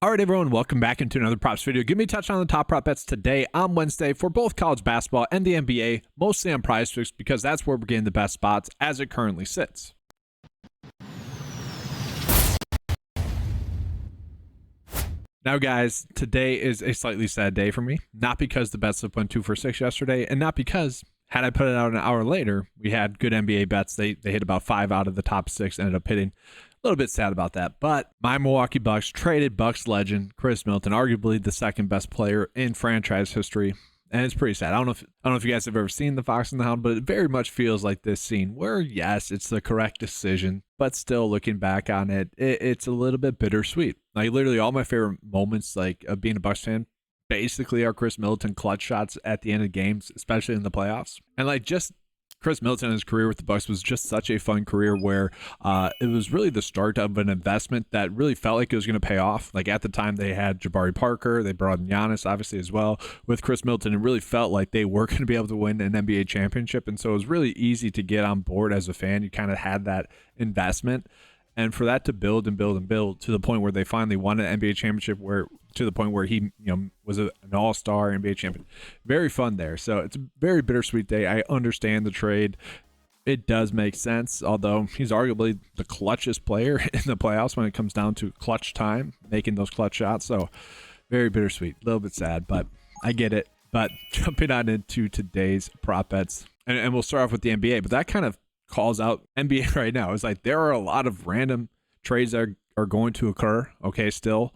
All right, everyone, welcome back into another props video. Give me a touch on the top prop bets today on Wednesday for both college basketball and the NBA, mostly on PrizePicks because that's where we're getting the best spots as it currently sits. Now, guys, today is a slightly sad day for me, not because the bets slip went 2 for 6 yesterday, and not because had I put it out an hour later, we had good NBA bets. They hit about 5 out of the top 6, ended up hitting. A little bit sad about that, but my Milwaukee Bucks traded Bucks legend Chris Middleton, arguably the second best player in franchise history, and it's pretty sad. I don't know if you guys have ever seen The Fox and the Hound, but it very much feels like this scene where, yes, it's the correct decision, but still looking back on it, it's a little bit bittersweet. Like literally all my favorite moments, like of being a Bucks fan, basically are Chris Middleton clutch shots at the end of games, especially in the playoffs, and like just. Chris Middleton, his career with the Bucks was just such a fun career where it was really the start of an investment that really felt like it was going to pay off. Like at the time they had Jabari Parker, they brought in Giannis obviously as well. With Chris Middleton, it really felt like they were going to be able to win an NBA championship. And so it was really easy to get on board as a fan. You kind of had that investment. And for that to build and build and build to the point where they finally won an NBA championship, to the point where he was an all-star NBA champion. Very fun there. So it's a very bittersweet day. I understand the trade. It does make sense, although he's arguably the clutchest player in the playoffs when it comes down to clutch time, making those clutch shots. So very bittersweet. A little bit sad, but I get it. But jumping on into today's prop bets, and we'll start off with the NBA, but that kind of calls out NBA right now. It's like there are a lot of random trades that are going to occur, okay, still.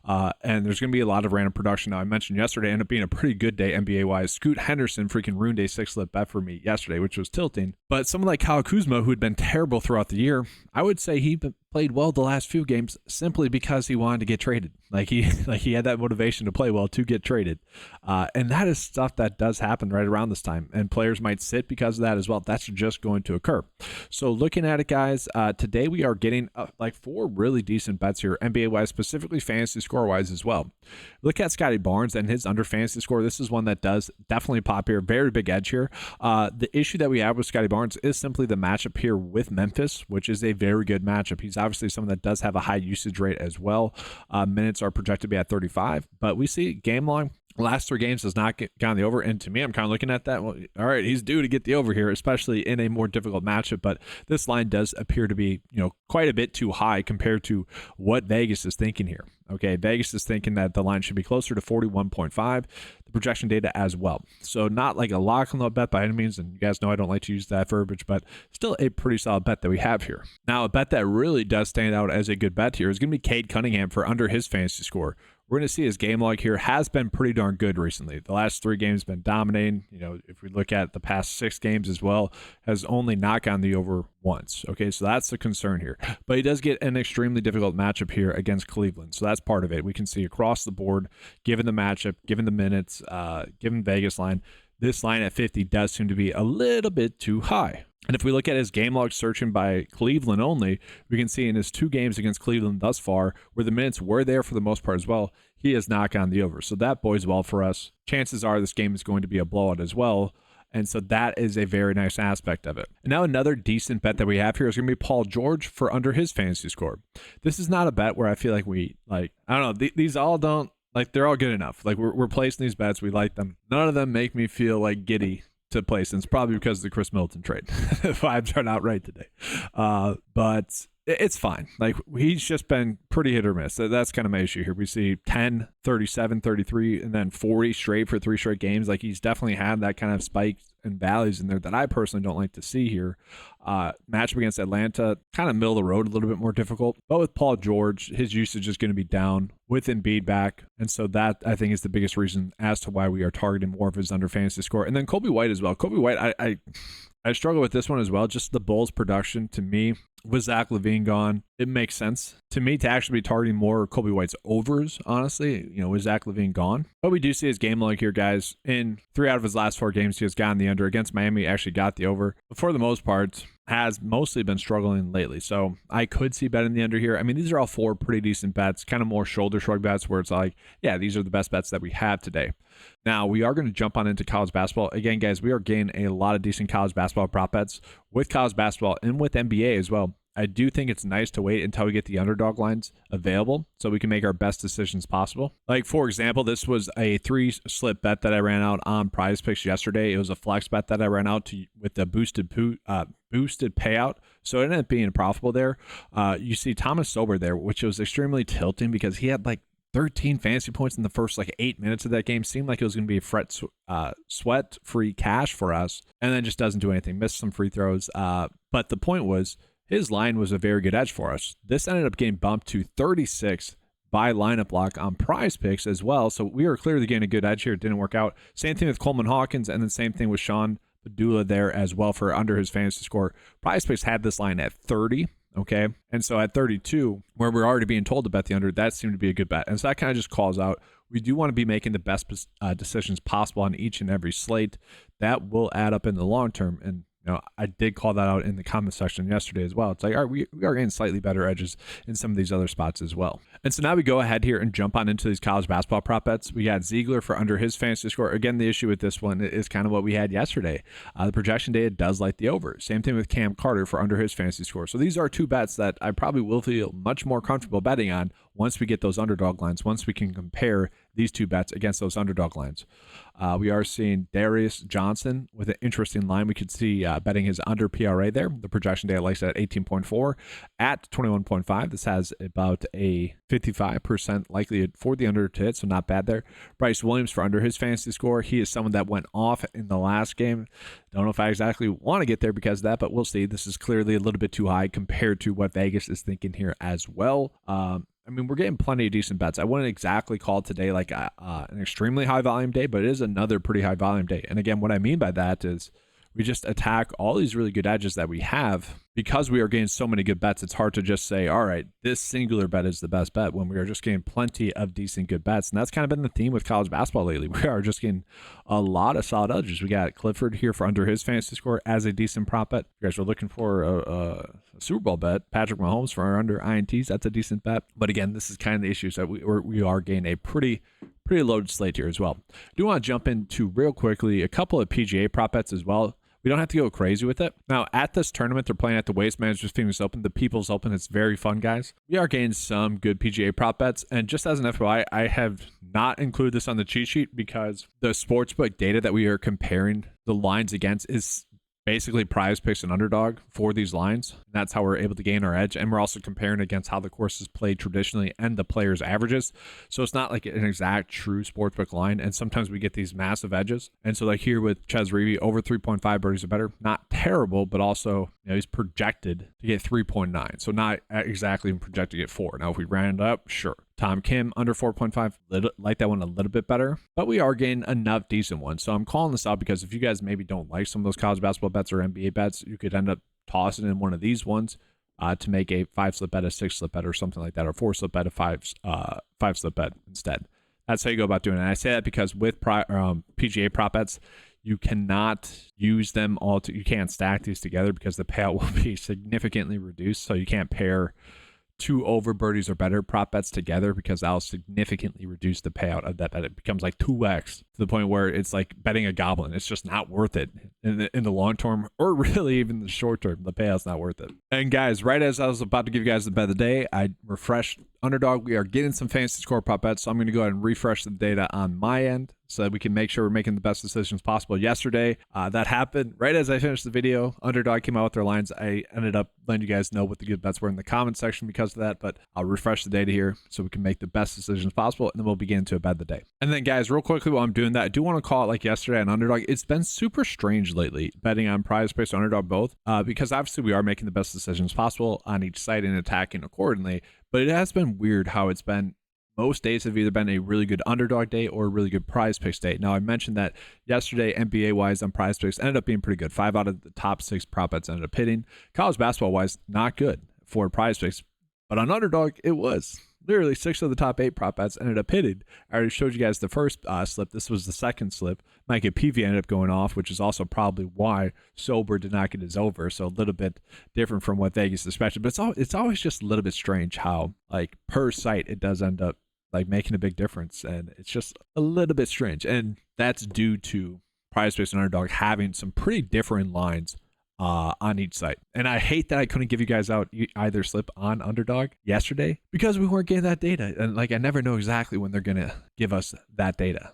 And there's going to be a lot of random production. Now, I mentioned yesterday ended up being a pretty good day NBA-wise. Scoot Henderson freaking ruined a 6-lit bet for me yesterday, which was tilting. But someone like Kyle Kuzma, who had been terrible throughout the year, I would say he played well the last few games simply because he wanted to get traded. Like he had that motivation to play well to get traded. And that is stuff that does happen right around this time. And players might sit because of that as well. That's just going to occur. So looking at it, guys, today we are getting like 4 really decent bets here, NBA-wise, specifically fantasy score-wise as well. Look at Scotty Barnes and his under fantasy score. This is one that does definitely pop here. Very big edge here. The issue that we have with Scotty Barnes is simply the matchup here with Memphis, which is a very good matchup. He's obviously someone that does have a high usage rate as well. Minutes are projected to be at 35, but we see game long. Last 3 games has not gone the over, and to me, I'm kind of looking at that. Well, all right, he's due to get the over here, especially in a more difficult matchup. But this line does appear to be, quite a bit too high compared to what Vegas is thinking here. Okay, Vegas is thinking that the line should be closer to 41.5. The projection data as well. So not like a lock on the bet by any means, and you guys know I don't like to use that verbiage, but still a pretty solid bet that we have here. Now, a bet that really does stand out as a good bet here is going to be Cade Cunningham for under his fantasy score. We're going to see his game log here has been pretty darn good recently. The last 3 games been dominating. If we look at the past 6 games as well, has only knocked on the over once. Okay, so that's the concern here. But he does get an extremely difficult matchup here against Cleveland. So that's part of it. We can see across the board, given the matchup, given the minutes, given Vegas line, this line at 50 does seem to be a little bit too high. And if we look at his game log searching by Cleveland only, we can see in his 2 games against Cleveland thus far, where the minutes were there for the most part as well, he has not gone the over. So that bodes well for us. Chances are this game is going to be a blowout as well. And so that is a very nice aspect of it. And now another decent bet that we have here is going to be Paul George for under his fantasy score. This is not a bet where I feel like I don't know, these all don't, they're all good enough. We're placing these bets. We like them. None of them make me feel like giddy to place, and it's probably because of the Chris Middleton trade. Vibes aren't out right today. But it's fine. He's just been pretty hit or miss. That's kind of my issue here. We see 10, 37, 33, and then 40 straight for 3 straight games. He's definitely had that kind of spikes and valleys in there that I personally don't like to see here. Matchup against Atlanta, kind of middle of the road, a little bit more difficult. But with Paul George, his usage is going to be down with Embiid back. And so that, I think, is the biggest reason as to why we are targeting more of his under fantasy score. And then Kobe White as well. Kobe White, I struggle with this one as well. Just the Bulls production, to me, with Zach LaVine gone, it makes sense to me to actually be targeting more Kobe White's overs, honestly, with Zach LaVine gone. But we do see his game log here, guys. In 3 out of his last 4 games, he has gotten the under. Against Miami, actually got the over. But for the most part, has mostly been struggling lately. So I could see betting the under here. I mean, these are all 4 pretty decent bets, kind of more shoulder shrug bets where it's like, yeah, these are the best bets that we have today. Now, we are going to jump on into college basketball. Again, guys, we are getting a lot of decent college basketball prop bets with college basketball and with NBA as well. I do think it's nice to wait until we get the underdog lines available so we can make our best decisions possible. Like, for example, this was a 3-slip bet that I ran out on PrizePicks yesterday. It was a flex bet that I ran out with the boosted payout. So it ended up being profitable there. You see Thomas Sober there, which was extremely tilting because he had like 13 fantasy points in the first like 8 minutes of that game. Seemed like it was going to be a sweat-free cash for us, and then just doesn't do anything. Missed some free throws. But the point was, his line was a very good edge for us. This ended up getting bumped to 36 by lineup lock on PrizePicks as well. So we were clearly getting a good edge here. It didn't work out. Same thing with Coleman Hawkins, and then same thing with Sean Padula there as well for under his fantasy score. PrizePicks had this line at 30. Okay. And so at 32, where we're already being told to bet the under, that seemed to be a good bet. And so that kind of just calls out, we do want to be making the best decisions possible on each and every slate. That will add up in the long term. And I did call that out in the comment section yesterday as well. It's like, all right, we are getting slightly better edges in some of these other spots as well. And so now we go ahead here and jump on into these college basketball prop bets. We got Ziegler for under his fantasy score. Again, the issue with this one is kind of what we had yesterday. The projection data does like the over. Same thing with Cam Carter for under his fantasy score. So these are two bets that I probably will feel much more comfortable betting on once we get those underdog lines, once we can compare these two bets against those underdog lines. We are seeing Darius Johnson with an interesting line. We could see betting his under PRA there. The projection data likes it at 18.4 at 21.5. This has about a 55% likelihood for the under to hit, so not bad there. Bryce Williams for under his fantasy score. He is someone that went off in the last game. Don't know if I exactly want to get there because of that, but we'll see. This is clearly a little bit too high compared to what Vegas is thinking here as well. I mean, we're getting plenty of decent bets. I wouldn't exactly call today like an extremely high volume day, but it is another pretty high volume day. And again, what I mean by that is we just attack all these really good edges that we have. Because we are getting so many good bets, it's hard to just say, all right, this singular bet is the best bet when we are just getting plenty of decent good bets. And that's kind of been the theme with college basketball lately. We are just getting a lot of solid edges. We got Clifford here for under his fantasy score as a decent prop bet. If you guys are looking for a Super Bowl bet, Patrick Mahomes for under INTs, that's a decent bet. But again, this is kind of the issue. So we are getting a pretty loaded slate here as well. I do want to jump into real quickly a couple of PGA prop bets as well. We don't have to go crazy with it. Now, at this tournament, they're playing at the Waste Management Phoenix Open, the People's Open. It's very fun, guys. We are getting some good PGA prop bets. And just as an FYI, I have not included this on the cheat sheet because the sportsbook data that we are comparing the lines against is basically PrizePicks and Underdog for these lines. And that's how we're able to gain our edge. And we're also comparing against how the course is played traditionally and the players' averages. So it's not like an exact true sportsbook line. And sometimes we get these massive edges. And so like here with Ches Reavie, over 3.5 birdies or better, not terrible, but also he's projected to get 3.9. So not exactly projected to get 4. Now, if we ran it up, sure. Tom Kim under 4.5, like that one a little bit better, but we are getting enough decent ones. So I'm calling this out because if you guys maybe don't like some of those college basketball bets or NBA bets, you could end up tossing in one of these ones to make a 5-slip bet, a 6-slip bet, or something like that, or 4-slip bet, a 5-slip bet instead. That's how you go about doing it. And I say that because with PGA prop bets, you cannot use them all. You can't stack these together because the payout will be significantly reduced. So you can't pair 2 over birdies or better prop bets together because that'll significantly reduce the payout of that bet. It becomes like 2x to the point where it's like betting a goblin. It's just not worth it in the long term or really even the short term. The payout's not worth it. And guys, right as I was about to give you guys the bet of the day, I refreshed Underdog. We are getting some fantasy score prop bets, so I'm going to go ahead and refresh the data on my end so that we can make sure we're making the best decisions possible. Yesterday, that happened right as I finished the video. Underdog came out with their lines. I ended up letting you guys know what the good bets were in the comment section because of that, but I'll refresh the data here so we can make the best decisions possible, and then we'll begin to a bet of the day. And then, guys, real quickly while I'm doing that, I do want to call it like yesterday on Underdog. It's been super strange lately betting on PrizePicks and Underdog both because obviously we are making the best decisions possible on each site and attacking accordingly. But it has been weird how it's been. Most days have either been a really good Underdog day or a really good PrizePicks day. Now, I mentioned that yesterday, NBA-wise on PrizePicks ended up being pretty good. 5 out of the top 6 prop bets ended up hitting. College basketball-wise, not good for PrizePicks. But on Underdog, it was. Literally 6 of the top 8 prop bets ended up hitting. I already showed you guys the first slip. This was the second slip. Mike PV ended up going off, which is also probably why Sober did not get his over. So a little bit different from what Vegas expected. But it's always just a little bit strange how, like, per site, it does end up like making a big difference. And it's just a little bit strange. And that's due to PrizePicks and Underdog having some pretty different lines on each site. And I hate that I couldn't give you guys out either slip on Underdog yesterday because we weren't getting that data. And like, I never know exactly when they're going to give us that data.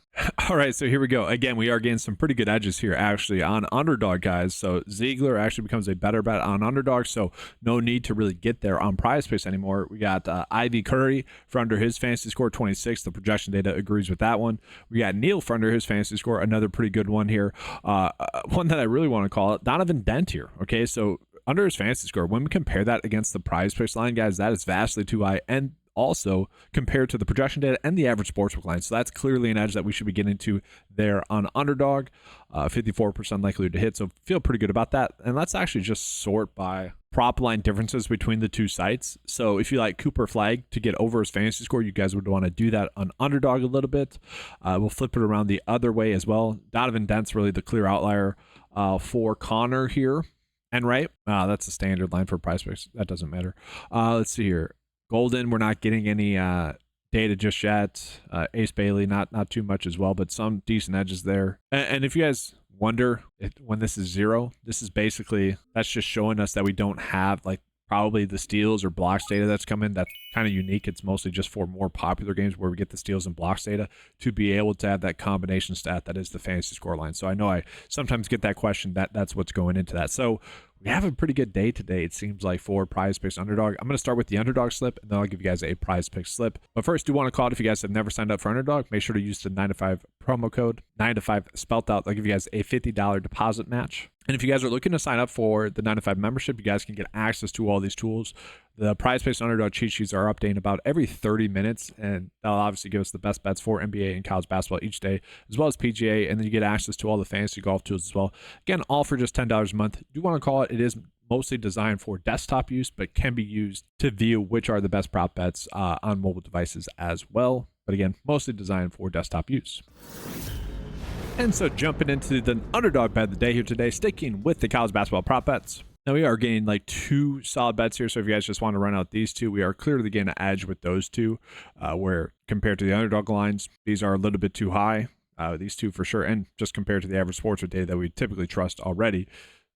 All right, so here we go. Again, we are getting some pretty good edges here actually on Underdog, guys. So Ziegler actually becomes a better bet on Underdog, so no need to really get there on PrizePicks anymore. We got Ivy Curry for under his fantasy score 26. The projection data agrees with that one. We got Neil for under his fantasy score, another pretty good one here. One that I really want to call it, Donovan Dent here. Okay, so under his fantasy score, when we compare that against the PrizePicks line, guys, that is vastly too high, and also compared to the projection data and the average sportsbook line. So that's clearly an edge that we should be getting to there on Underdog. 54% likely to hit, so feel pretty good about that. And let's actually just sort by prop line differences between the two sites. So if you like Cooper Flag to get over his fantasy score, you guys would want to do that on Underdog a little bit. We'll flip it around the other way as well. Donovan Dent's really the clear outlier for Connor here. And right, that's a standard line for PrizePicks. That doesn't matter. Let's see here. Golden, we're not getting any data just yet. Ace Bailey, not too much as well, but some decent edges there. And if you guys wonder when this is 0, this is basically, that's just showing us that we don't have like probably the steals or blocks data that's coming. That's kind of unique. It's mostly just for more popular games where we get the steals and blocks data to be able to have that combination stat that is the fantasy score line. So I know I sometimes get that question, that's what's going into that. So we have a pretty good day today, it seems like, for PrizePicks Underdog. I'm going to start with the Underdog slip, and then I'll give you guys a PrizePicks slip. But first, do want to call it, if you guys have never signed up for Underdog, make sure to use the 9to5 promo code, 9to5 spelt out. I'll give you guys a $50 deposit match. And if you guys are looking to sign up for the 9to5 membership, you guys can get access to all these tools. The PrizePicks Underdog cheat sheets are updating about every 30 minutes, and that'll obviously give us the best bets for NBA and college basketball each day, as well as PGA, and then you get access to all the fantasy golf tools as well. Again, all for just $10 a month. Do want to call it, it is mostly designed for desktop use, but can be used to view which are the best prop bets on mobile devices as well. But again, mostly designed for desktop use. And so jumping into the Underdog bet of the day here today, sticking with the college basketball prop bets. Now we are getting like 2 solid bets here, so if you guys just want to run out these 2, we are clearly getting an edge with those 2, where compared to the Underdog lines, these are a little bit too high, these 2 for sure, and just compared to the average sportsbook data that we typically trust already,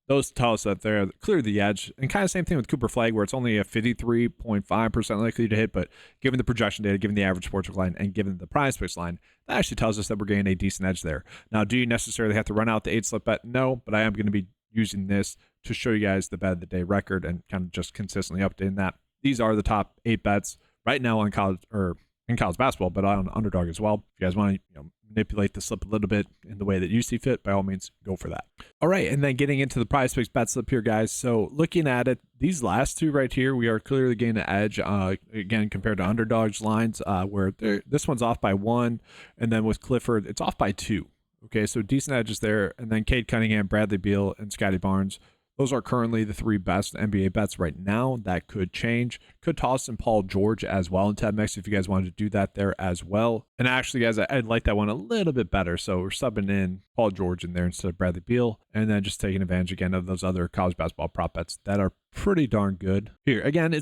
those tell us that they're clearly the edge. And kind of same thing with Cooper Flag, where it's only a 53.5% likely to hit, but given the projection data, given the average sportsbook line, and given the PrizePicks line, that actually tells us that we're getting a decent edge there. Now, do you necessarily have to run out the 8 slip bet? No, but I am going to be using this to show you guys the bet of the day record and kind of just consistently updating that. These are the top 8 bets right now on college, or in college basketball, but on Underdog as well. If you guys want to manipulate the slip a little bit in the way that you see fit, by all means, go for that. All right, and then getting into the PrizePicks bet slip here, guys. So looking at it, these last 2 right here, we are clearly gaining an edge, again, compared to Underdog's lines, where this one's off by 1, and then with Clifford, it's off by 2. Okay, so decent edges there. And then Cade Cunningham, Bradley Beal, and Scotty Barnes. Those are currently the 3 best NBA bets right now. That could change. Could toss in Paul George as well into that mix if you guys wanted to do that there as well. And actually, guys, I'd like that one a little bit better. So we're subbing in Paul George in there instead of Bradley Beal. And then just taking advantage again of those other college basketball prop bets that are pretty darn good. Here, again,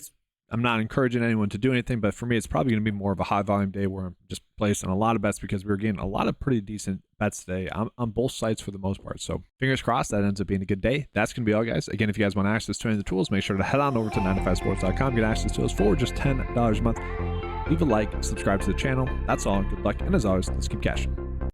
I'm not encouraging anyone to do anything, but for me, it's probably going to be more of a high volume day where I'm just placing a lot of bets because we're getting a lot of pretty decent bets today on both sites for the most part. So fingers crossed that ends up being a good day. That's going to be all, guys. Again, if you guys want access to any of the tools, make sure to head on over to 9to5sports.com. Get access to those for just $10 a month. Leave a like, subscribe to the channel. That's all. Good luck. And as always, let's keep cashing.